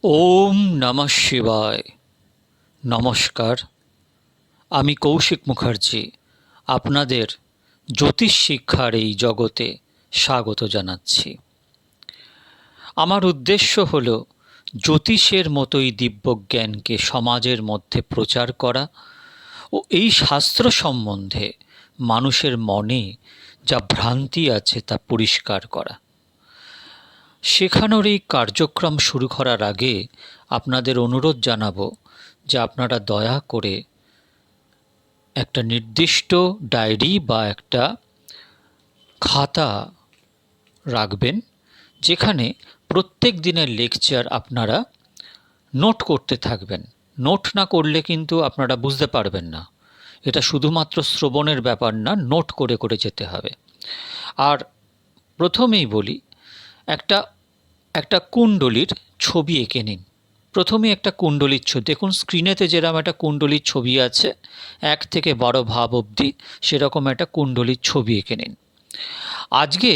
ওম নমঃ শিবায়। নমস্কার, আমি কৌশিক মুখার্জি আপনাদের জ্যোতিষ শিক্ষার এই জগতে স্বাগত জানাচ্ছি। আমার উদ্দেশ্য হল জ্যোতিষের মতোই দিব্যজ্ঞানকে সমাজের মধ্যে প্রচার করা ও এই শাস্ত্র সম্বন্ধে মানুষের মনে যা ভ্রান্তি আছে তা পরিষ্কার করা। শেখানোর এই কার্যক্রম শুরু করার আগে আপনাদের অনুরোধ জানাবো যে আপনারা দয়া করে একটা নির্দিষ্ট ডায়েরি বা একটা খাতা রাখবেন, যেখানে প্রত্যেক দিনের লেকচার আপনারা নোট করতে থাকবেন। নোট না করলে কিন্তু আপনারা বুঝতে পারবেন না। এটা শুধুমাত্র শ্রবণের ব্যাপার না, নোট করে করে যেতে হবে। আর প্রথমেই বলি, একটা একটা কুণ্ডলীর ছবি এঁকে নিন। প্রথমে একটা কুণ্ডলীর ছবি দেখুন, স্ক্রিনেতে যেরকম একটা কুণ্ডলীর ছবি আছে 1 থেকে 12 ভাব অবধি, সেরকম একটা কুণ্ডলীর ছবি এঁকে নিন। আজকে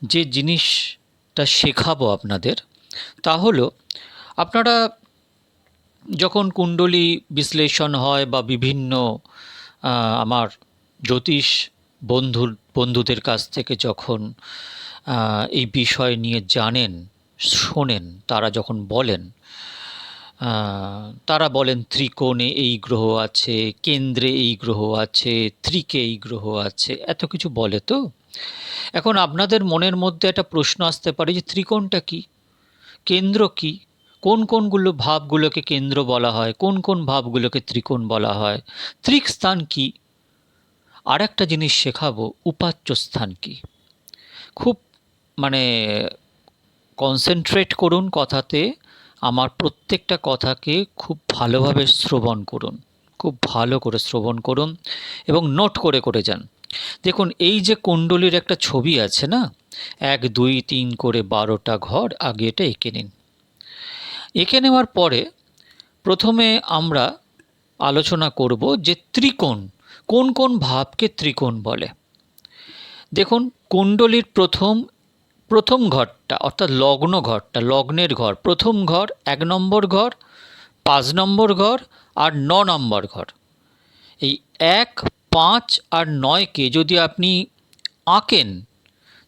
যে জিনিসটা শেখাবো আপনাদের, তা হলো আপনারা যখন কুণ্ডলী বিশ্লেষণ হয় বা বিভিন্ন আমার জ্যোতিষ বন্ধুদের কাছ থেকে যখন এই বিষয় নিয়ে জানেন, শোনেন, তারা যখন বলেন, তারা বলেন ত্রিকোণে এই গ্রহ আছে, কেন্দ্রে এই গ্রহ আছে, ত্রিকে এই গ্রহ আছে, এত কিছু বলে। তো এখন আপনাদের মনের মধ্যে একটা প্রশ্ন আসতে পারে যে ত্রিকোণটা কি, কেন্দ্র কি, কোন কোনগুলো ভাবগুলোকে কেন্দ্র বলা হয়, কোন কোন ভাবগুলোকে ত্রিকোণ বলা হয়, ত্রিক স্থান কি, আর একটা জিনিস শেখাবো উপাচ্য স্থান কি। খুব মানে কনসেন্ট্রেট করুন কথাতে, আমার প্রত্যেকটা কথাকে খুব ভালোভাবে শ্রবণ করুন, খুব ভালো করে শ্রবণ করুন এবং নোট করে করে যান। দেখুন, এই যে কুণ্ডলীর একটা ছবি আছে না, 1 2 3 করে 12টা ঘর, আগে এটা এঁকে নিন। এঁকে নেওয়ার পরে প্রথমে আমরা আলোচনা করব যে ত্রিকোণ, কোন কোন ভাবকে ত্রিকোণ বলে। দেখুন, কুণ্ডলীর প্রথম ঘরটা অর্থাৎ লগ্ন ঘরটা, লগ্নের ঘর, প্রথম ঘর, 1 নম্বর ঘর, 5 নম্বর ঘর আর 9 নম্বর ঘর। এই 1 5 আর 9কে যদি আপনি আঁকেন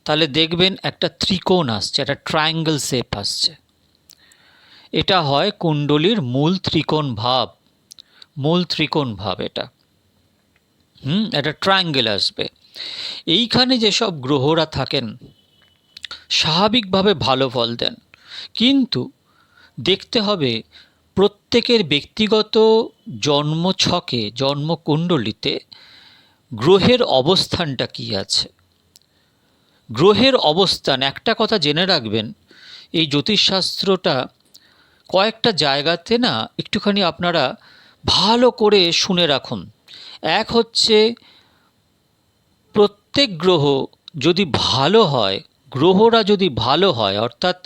তাহলে দেখবেন একটা ত্রিকোণ আসছে, একটা ট্রায়াঙ্গেল শেপ আসছে। এটা হয় কুণ্ডলীর মূল ত্রিকোণ ভাব, মূল ত্রিকোণ ভাব এটা। একটা ট্রায়াঙ্গেল আসবে। এইখানে যেসব গ্রহরা থাকেন স্বাভাবিকভাবে ভালো ফল দেন, কিন্তু দেখতে হবে প্রত্যেকের ব্যক্তিগত জন্মছকে, জন্মকুণ্ডলিতে গ্রহের অবস্থানটা কি আছে। গ্রহের অবস্থান, একটা কথা জেনে রাখবেন, এই জ্যোতিষশাস্ত্রটা কয়েকটা জায়গাতে না একটুখানি আপনারা ভালো করে শুনে রাখুন। এক হচ্ছে, প্রত্যেক গ্রহ যদি ভালো হয়, গ্রহরা যদি ভালো হয় অর্থাৎ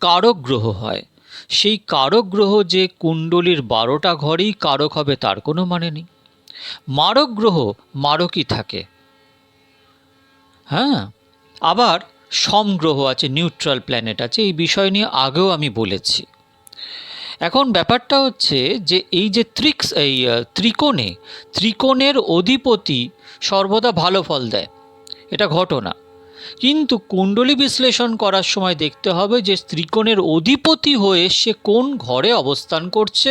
কারক গ্রহ হয়, সেই কারক গ্রহ যে কুণ্ডলীর 12টা ঘরেই কারক হবে তার কোনো মানে নেই। মারক গ্রহ মারকই থাকে। আবার সম গ্রহ আছে, নিউট্রাল প্ল্যানেট আছে, এই বিষয় নিয়ে আগেও আমি বলেছি। এখন ব্যাপারটা হচ্ছে যে এই যে ত্রিকোণের অধিপতি সর্বদা ভালো ফল দেয়, এটা ঘটনা। কিন্তু কুণ্ডলী বিশ্লেষণ করার সময় দেখতে হবে যে ত্রিকোণের অধিপতি হয়ে সে কোন ঘরে অবস্থান করছে।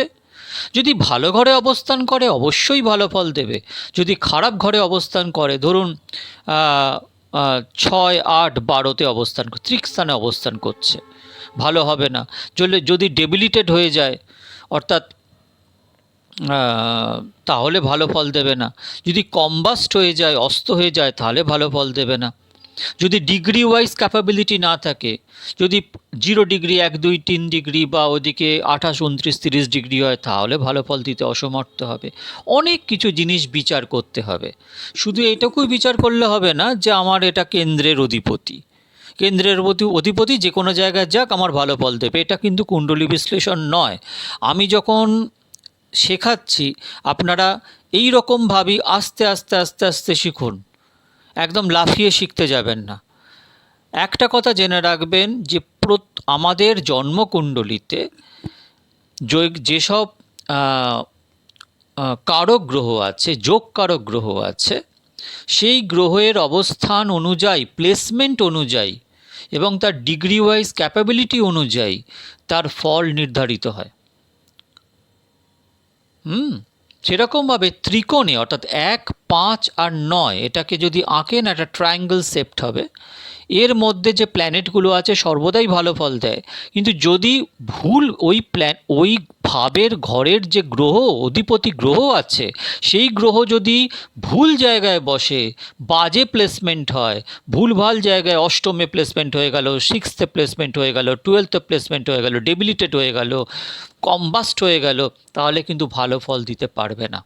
যদি ভালো ঘরে অবস্থান করে অবশ্যই ভালো ফল দেবে। যদি খারাপ ঘরে অবস্থান করে, ধরুন 6 8 12তে অবস্থান, ত্রিক স্থানে অবস্থান করছে, ভালো হবে না। যদি ডেবিলিটেড হয়ে যায় অর্থাৎ তাহলে ভালো ফল দেবে না। যদি কম্বাস্ট হয়ে যায়, অস্ত হয়ে যায়, তাহলে ভালো ফল দেবে না। যদি ডিগ্রি ওয়াইজ ক্যাপাবিলিটি না থাকে, যদি 0 ডিগ্রি 1 2 3 ডিগ্রি বা ওদিকে 28 29 30 ডিগ্রি হয়, তাহলে ভালো ফল দিতে অসমর্থ হবে। অনেক কিছু জিনিস বিচার করতে হবে। শুধু এটুকুই বিচার করলে হবে না যে আমার এটা কেন্দ্রের অধিপতি, কেন্দ্রের অধিপতি যে কোনো জায়গায় যাক আমার ভালো ফল দেবে, এটা কিন্তু কুণ্ডলী বিশ্লেষণ নয়। আমি যখন শেখাচ্ছি আপনারা এই রকমভাবেই আস্তে আস্তে আস্তে আস্তে শিখুন, একদম লাফিয়ে শিখতে যাবেন না। একটা কথা জেনে রাখবেন যে আমাদের জন্মকুণ্ডলিতে যেসব কারক গ্রহ আছে, যোগ কারক গ্রহ আছে, সেই গ্রহের অবস্থান অনুযায়ী, প্লেসমেন্ট অনুযায়ী এবং তার ডিগ্রি ওয়াইজ ক্যাপাবিলিটি অনুযায়ী তার ফল নির্ধারিত হয়। সেরকমভাবে ত্রিকোণে অর্থাৎ 1, 5 আর 9 এটাকে যদি আঁকেন একটা ট্রায়াঙ্গেল শেপড হবে। এর মধ্যে যে প্ল্যানেটগুলো আছে সর্বদাই ভালো ফল দেয়, কিন্তু যদি ভুল ওই ভাবের ঘরের যে গ্রহ, অধিপতি গ্রহ আছে, সেই গ্রহ যদি ভুল জায়গায় বসে, বাজে প্লেসমেন্ট হয়, ভুলভাল জায়গায় অষ্টমে প্লেসমেন্ট হয়ে গেল, 6th প্লেসমেন্ট হয়ে গেল, 12th প্লেসমেন্ট হয়ে গেল, ডেবিলিটেড হয়ে গেল, কম্বাস্ট হয়ে গেল, তাহলে কিন্তু ভালো ফল দিতে পারবে না।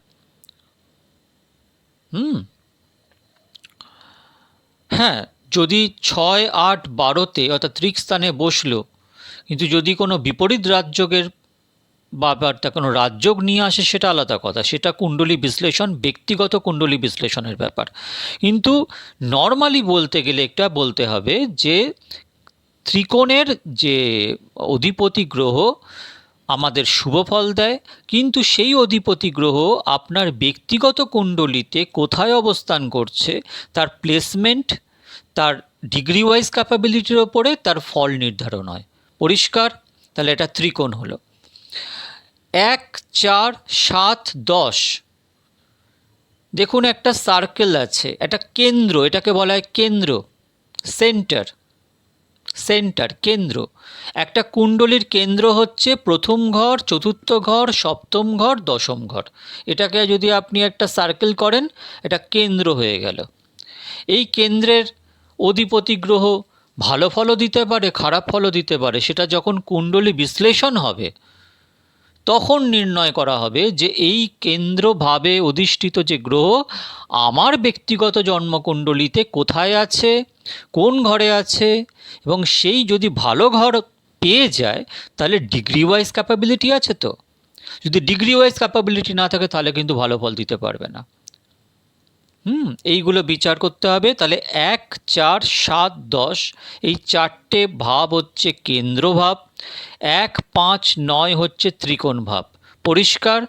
হ্যাঁ, যদি 6, 8, 12তে অর্থাৎ ত্রিক স্থানে বসলো, কিন্তু যদি কোনো বিপরীত রাজযোগের ব্যাপারটা কোনো রাজযোগ নিয়ে আসে সেটা আলাদা কথা, সেটা কুণ্ডলী বিশ্লেষণ, ব্যক্তিগত কুণ্ডলী বিশ্লেষণের ব্যাপার। কিন্তু নর্মালি বলতে গেলে একটা বলতে হবে যে ত্রিকোণের যে অধিপতি গ্রহ আমাদের শুভ ফল দেয়, কিন্তু সেই অধিপতি গ্রহ আপনার ব্যক্তিগত কুণ্ডলিতে কোথায় অবস্থান করছে তার প্লেসমেন্ট, তার ডিগ্রি ওয়াইজ ক্যাপাবিলিটির ওপরে তার ফল নির্ধারণ হয়। পরিষ্কার? তাহলে এটা ত্রিকোণ হলো। 1, 4, 7, 10 দেখুন একটা সার্কেল আছে, একটা কেন্দ্র, এটাকে বলা হয় কেন্দ্র, সেন্টার, কেন্দ্র। একটা কুণ্ডলীর কেন্দ্র হচ্ছে প্রথম ঘর, চতুর্থ ঘর, সপ্তম ঘর, দশম ঘর। এটাকে যদি আপনি একটা সার্কেল করেন, এটা কেন্দ্র হয়ে গেল। এই কেন্দ্রের অধিপতি গ্রহ ভালো ফলও দিতে পারে, খারাপ ফলও দিতে পারে। সেটা যখন কুণ্ডলী বিশ্লেষণ হবে তখন নির্ণয় করা হবে যে এই কেন্দ্রভাবে অধিষ্ঠিত যে গ্রহ আমার ব্যক্তিগত জন্মকুণ্ডলিতে কোথায় আছে, কোন ঘরে আছে, এবং সেই যদি ভালো ঘর পেয়ে যায় তাহলে ডিগ্রি ওয়াইজ ক্যাপাবিলিটি আছে। তো যদি ডিগ্রি ওয়াইজ ক্যাপাবিলিটি না থাকে তাহলে কিন্তু ভালো ফল দিতে পারবে না। এইগুলো বিচার করতে হবে। তাহলে 1, 4, 7, 10 এই চারটে ভাব হচ্ছে কেন্দ্র ভাব, 1, 5, 9 হচ্ছে ত্রিকোণ ভাব। পরিষ্কার?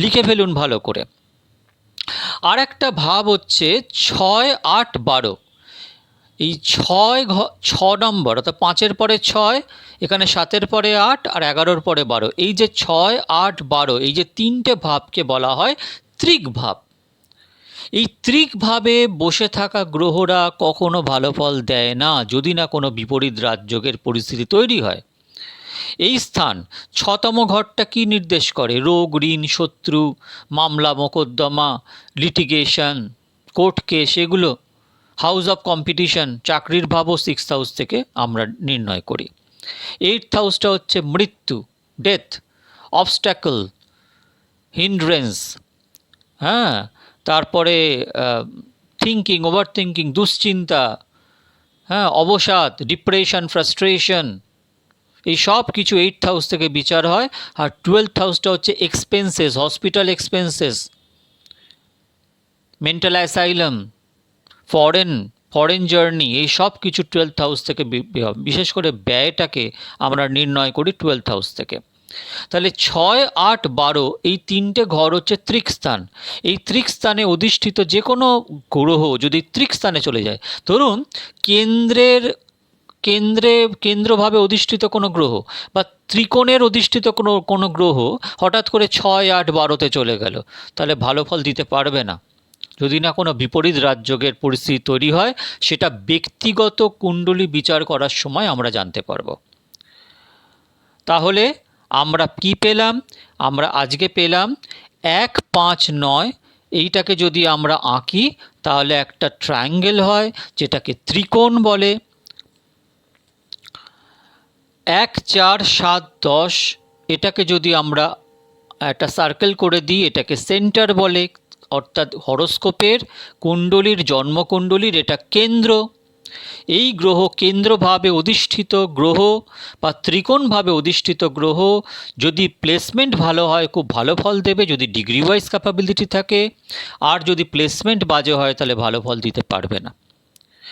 লিখে ফেলুন ভালো করে। আর একটা ভাব হচ্ছে 6, 8, 12। এই 6 নম্বর অর্থাৎ 5-এর পরে 6, এখানে 7-এর পরে 8 আর 11-র পরে 12। এই যে 6, 8, 12 এই যে তিনটে ভাবকে বলা হয় ত্রিক ভাব। এই ত্রিকভাবে বসে থাকা গ্রহরা কখনো ভালো ফল দেয় না যদি না কোনো বিপরীত রাজযোগের পরিস্থিতি তৈরি হয়। এই স্থান 6তম ঘরটা কি নির্দেশ করে? রোগ, ঋণ, শত্রু, মামলা মোকদ্দমা, লিটিগেশন, কোর্ট কেস, এগুলো। হাউস অফ কম্পিটিশন, চাকরির ভাবও 6th হাউস থেকে আমরা নির্ণয় করি। 8th হাউসটা হচ্ছে মৃত্যু, ডেথ, অবস্ট্যাকল, হিন্ড্রেন্স, হ্যাঁ, তারপরে থিঙ্কিং, ওভার থিঙ্কিং, দুশ্চিন্তা, হ্যাঁ, অবসাদ, ডিপ্রেশন, ফ্রাস্ট্রেশন, এই সব কিছু 8th হাউস থেকে বিচার হয়। আর 12th হাউসটা হচ্ছে expenses, hospital expenses, mental asylum, foreign journey, এই সব কিছু 12th হাউস থেকে, বিশেষ করে ব্যয়টাকে আমরা নির্ণয় করি 12th হাউস থেকে। তাহলে 6, 8, 12 এই তিনটে ঘর হচ্ছে ত্রিকস্থান। এই ত্রিকস্থানে অধিষ্ঠিত যে কোনো গ্রহ যদি ত্রিকস্থানে চলে যায়, ধরুন কেন্দ্রভাবে অধিষ্ঠিত কোনো গ্রহ বা ত্রিকোণের অধিষ্ঠিত কোনো গ্রহ হঠাৎ করে 6, 8, 12তে চলে গেল, তাহলে ভালো ফল দিতে পারবে না যদি না কোনো বিপরীত রাজযোগের পরিস্থিতি তৈরি হয়। সেটা ব্যক্তিগত কুণ্ডলী বিচার করার সময় আমরা জানতে পারবো। তাহলে আমরা কি পেলাম? আমরা আজকে পেলাম 1, 5, 9 এইটাকে যদি আমরা আঁকি তাহলে একটা ট্রায়াঙ্গেল হয় যেটাকে ত্রিকোণ বলে। 1, 4, 7, 10 এটাকে যদি আমরা একটা সার্কেল করে দিই এটাকে সেন্টার বলে, অর্থাৎ হরোস্কোপের কুণ্ডলীর, জন্মকুণ্ডলীর এটা কেন্দ্র। এই গ্রহ কেন্দ্রভাবে অধিষ্ঠিত গ্রহ বা ত্রিকোণভাবে অধিষ্ঠিত গ্রহ যদি প্লেসমেন্ট ভালো হয় খুব ভালো ফল দেবে যদি ডিগ্রি ওয়াইজ ক্যাপাবিলিটি থাকে, আর যদি প্লেসমেন্ট বাজে হয় তাহলে ভালো ফল দিতে পারবে না।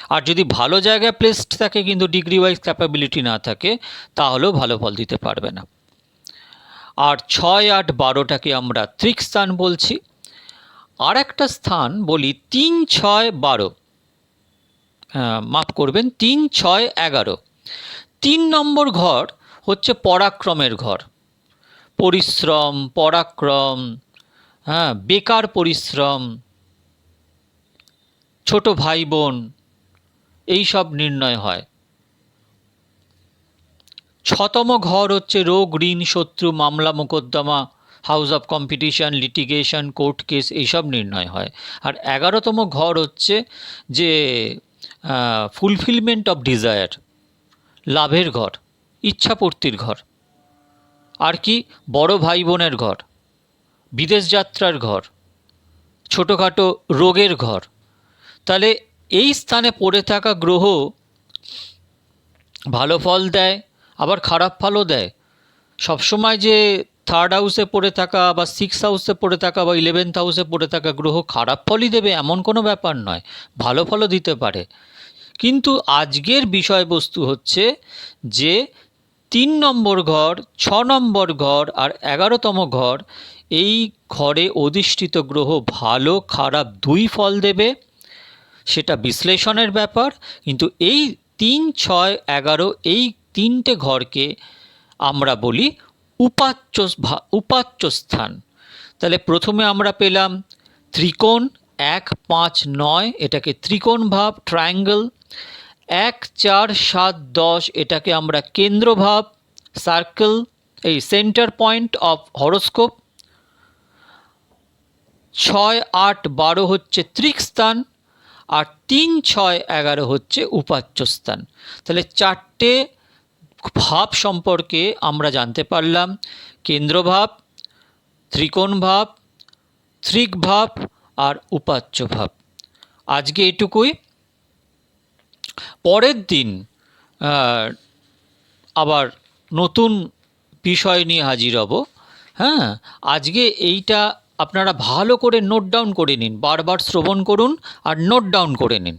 আর যদি ভালো জায়গায় প্লেসড থাকে কিন্তু ডিগ্রি ওয়াইজ ক্যাপাবিলিটি না থাকে তাহলেও ভালো ফল দিতে পারবে না। আর 6, 8, 12টাকে আমরা ত্রিক স্থান বলছি। আর একটা স্থান বলি 3, 6, 12, মাফ করবেন 3, 6, 11। 3 নম্বর ঘর হচ্ছে পরাক্রমের ঘর, পরিশ্রম, পরাক্রম, বেকার পরিশ্রম, ছোট ভাই বোন, এই সব নির্ণয় হয়। 6তম ঘর হচ্ছে রোগ, ঋণ, শত্রু, মামলা, মোকদ্দমা, house of competition, litigation, court case, এইসব নির্ণয় হয়। আর 11তম ঘর হচ্ছে যে ফুলফিলমেন্ট অফ ডিজায়ার, লাভের ঘর, ইচ্ছাপূর্তির ঘর। আর কি, বড় ভাই বোনের ঘর, বিদেশ যাত্রার ঘর, ছোটোখাটো রোগের ঘর। তাহলে এই স্থানে পড়ে থাকা গ্রহ ভালো ফল দেয়, আবার খারাপ ফলও দেয়। সবসময় যে 3rd হাউসে পড়ে থাকা বা 6th হাউসে পড়ে থাকা বা 11th হাউসে পড়ে থাকা গ্রহ খারাপ ফলই দেবে এমন কোনো ব্যাপার নয়, ভালো ফলও দিতে পারে। কিন্তু আজকের বিষয়বস্তু হচ্ছে যে 3 নম্বর ঘর, 6 নম্বর ঘর আর 11তম ঘর, এই ঘরে অধিষ্ঠিত গ্রহ ভালো খারাপ দুই ফল দেবে, সেটা বিশ্লেষণের ব্যাপার। কিন্তু এই 3, 6, 11 এই তিনটে ঘরকে আমরা বলি উপাচ্য স্থান। তাহলে প্রথমে আমরা পেলাম ত্রিকোণ 1, 5, 9, এটাকে ত্রিকোণ ভাব, ট্রায়াঙ্গেল। 1, 4, 7, 10 এটাকে আমরা কেন্দ্র ভাব, সার্কেল, এই সেন্টার পয়েন্ট অফ হরোস্কোপ। 6, 8, 12 হচ্ছে ত্রিক স্থান, আর 3, 6, 11 হচ্ছে উপাচ্য স্থান। তাহলে 4টে ভাব সম্পর্কে আমরা জানতে পারলাম, কেন্দ্রভাব, ত্রিকোণ ভাব, ত্রিক ভাব আর উপাচ্য ভাব। আজকে এটুকুই। পরের দিন আবার নতুন বিষয় নিয়ে হাজির হব। আজকে এইটা আপনারা ভালো করে নোট ডাউন করে নিন, বারবার শ্রবণ করুন আর নোট ডাউন করে নিন।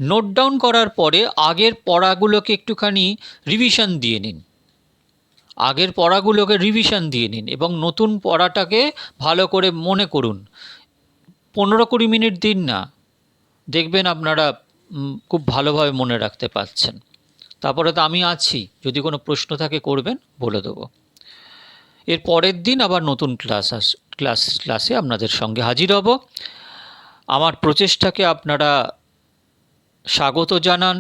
নোট ডাউন করার পরে আগের পড়াগুলোকে একটুখানি রিভিশন দিয়ে নিন, এবং নতুন পড়াটাকে ভালো করে মনে করুন। 15-20 মিনিট দিন না, দেখবেন আপনারা খুব ভালোভাবে মনে রাখতে পারছেন। তারপরে তো আমি আছি, যদি কোনো প্রশ্ন থাকে করবেন, বলে দেবো। এর পরের দিন আবার নতুন ক্লাসে আপনাদের সঙ্গে হাজির হব। আমার প্রচেষ্টাকে আপনারা স্বাগত জানান।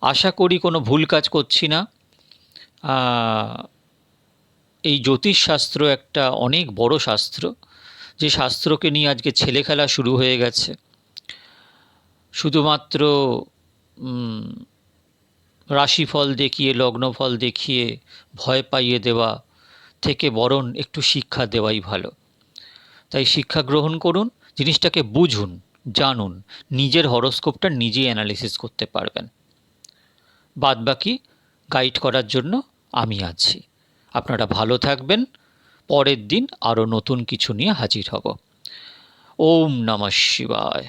আশা করি কোনো ভুল কাজ করছি না। এই জ্যোতিষশাস্ত্র একটা অনেক বড় শাস্ত্র, যে শাস্ত্রকে নিয়ে আজকে ছেলে খেলা শুরু হয়ে গেছে। শুধুমাত্র রাশিফল দেখিয়ে, লগ্নফল দেখিয়ে ভয় পাইয়ে দেওয়া থেকে বরং একটু শিক্ষা দেওয়াই ভালো। তাই শিক্ষা গ্রহণ করুন, জিনিসটাকে বুঝুন, জানুন, নিজের হরোস্কোপটা নিজেই অ্যানালিসিস করতে পারবেন। বাদবাকি গাইড করার জন্য আমি আছি। আপনারা ভালো থাকবেন। পরের দিন আরও নতুন কিছু নিয়ে হাজির হব। ওম নমঃ শিবায়।